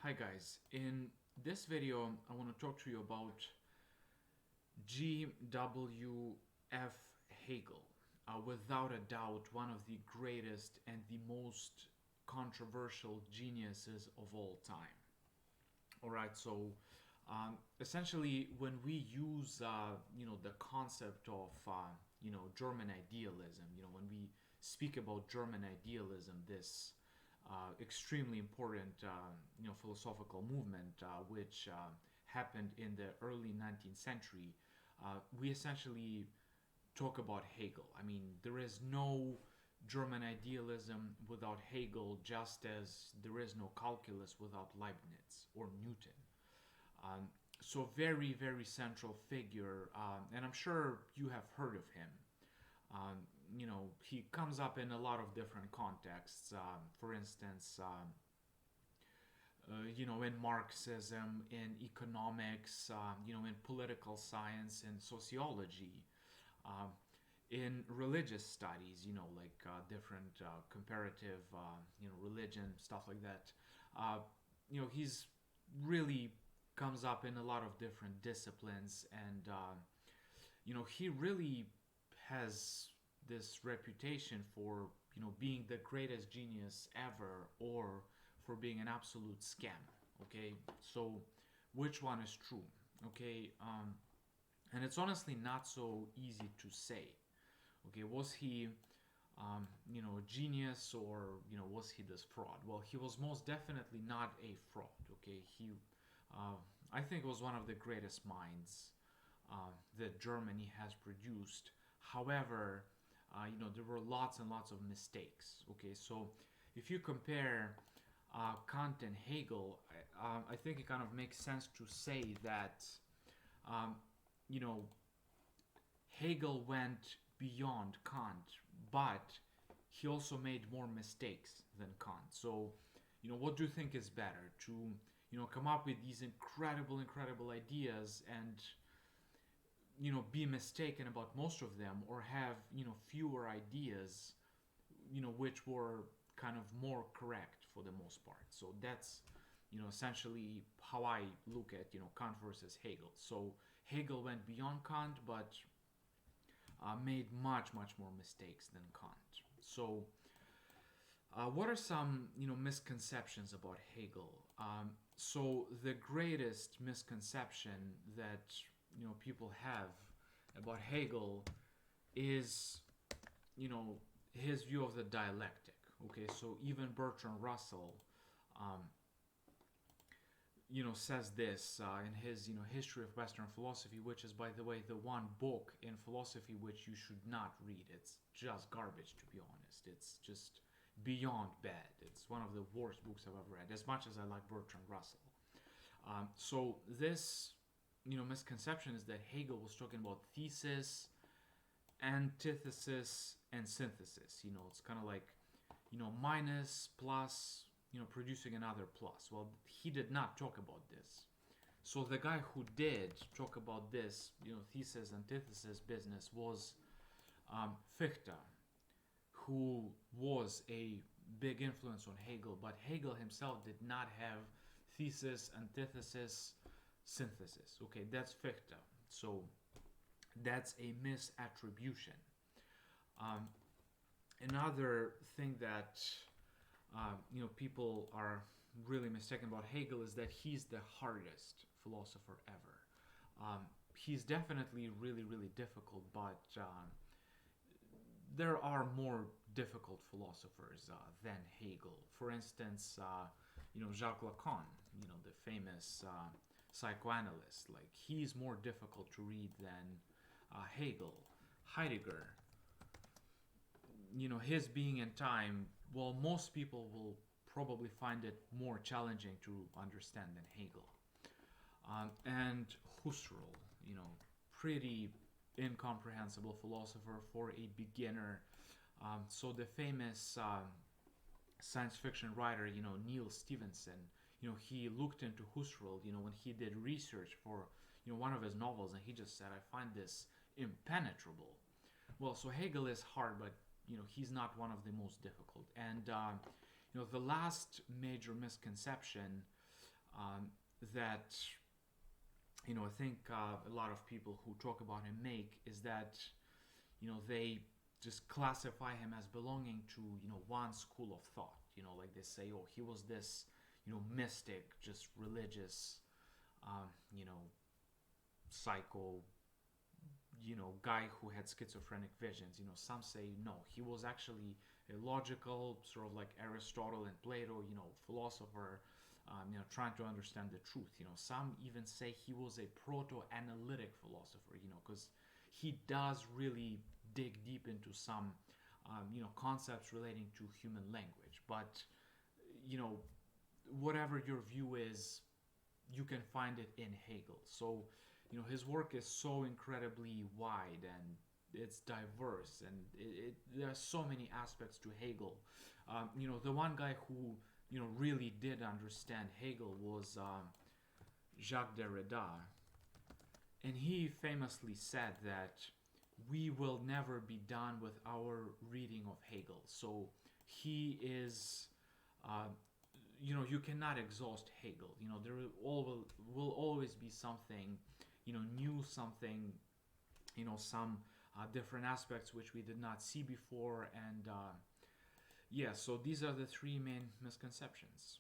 Hi guys, in this video I want to talk to you about G.W.F. Hegel. Without a doubt, one of the greatest and the most controversial geniuses of all time. Alright, so essentially when we use the concept of German idealism, when we speak about German idealism, this extremely important philosophical movement which happened in the early 19th century, we essentially talk about Hegel. I mean, there is no German idealism without Hegel, just as there is no calculus without Leibniz or Newton. Um, so very, very central figure, and I'm sure you have heard of him. Um, he comes up in a lot of different contexts. For instance, in Marxism, in economics, in political science and sociology, um, in religious studies, like different comparative, religion, stuff like that. He's really comes up in a lot of different disciplines, and he really has this reputation for being the greatest genius ever, or for being an absolute scam. Okay, so which one is true? Okay, and it's honestly not so easy to say. Okay, was he a genius, or was he this fraud? Well, he was most definitely not a fraud. Okay, he I think was one of the greatest minds that Germany has produced. However, there were lots and lots of mistakes. Okay, so if you compare Kant and Hegel, I think it kind of makes sense to say that um, you know Hegel went beyond Kant, but he also made more mistakes than Kant. So, what do you think is better? To, come up with these incredible ideas and, be mistaken about most of them, or have, fewer ideas, which were kind of more correct for the most part. So that's, essentially how I look at, Kant versus Hegel. So Hegel went beyond Kant, but made much more mistakes than Kant. So, what are some misconceptions about Hegel? So the greatest misconception that people have about Hegel is his view of the dialectic. Okay, so even Bertrand Russell um, says this in his History of Western Philosophy, which is, by the way, the one book in philosophy which you should not read. It's just garbage, to be honest. It's just beyond bad. It's one of the worst books I've ever read, as much as I like Bertrand Russell. So this misconception is that Hegel was talking about thesis, antithesis, and synthesis. It's kind of like minus, plus, producing another plus. Well, he did not talk about this. So the guy who did talk about this, thesis, antithesis business was Fichte, who was a big influence on Hegel, but Hegel himself did not have thesis, antithesis, synthesis. Okay, that's Fichte. So that's a misattribution. Um, Another thing that people are really mistaken about Hegel is that he's the hardest philosopher ever. He's definitely really difficult, but there are more difficult philosophers than Hegel. For instance, Jacques Lacan, the famous psychoanalyst. Like, he's more difficult to read than Hegel. Heidegger, his Being and Time, well, most people will probably find it more challenging to understand than Hegel. And Husserl, pretty incomprehensible philosopher for a beginner. So the famous science fiction writer, Neil Stevenson, he looked into Husserl, when he did research for, one of his novels, and he just said, I find this impenetrable. Well, so Hegel is hard, but he's not one of the most difficult. And the last major misconception um, that I think a lot of people who talk about him make is that they just classify him as belonging to one school of thought. Like they say, oh, he was this mystic, just religious, um, you know psycho, guy who had schizophrenic visions. Some say no, he was actually a logical, sort of like Aristotle and Plato, philosopher, trying to understand the truth. Some even say he was a proto-analytic philosopher, because he does really dig deep into some, concepts relating to human language. But, you know, whatever your view is, you can find it in Hegel. So, his work is so incredibly wide and it's diverse, and there are so many aspects to Hegel. The one guy who really did understand Hegel was Jacques Derrida, and he famously said that we will never be done with our reading of Hegel. So he is, uh, you cannot exhaust Hegel. There will always be something, new, something, some different aspects which we did not see before. And yeah, so these are the three main misconceptions.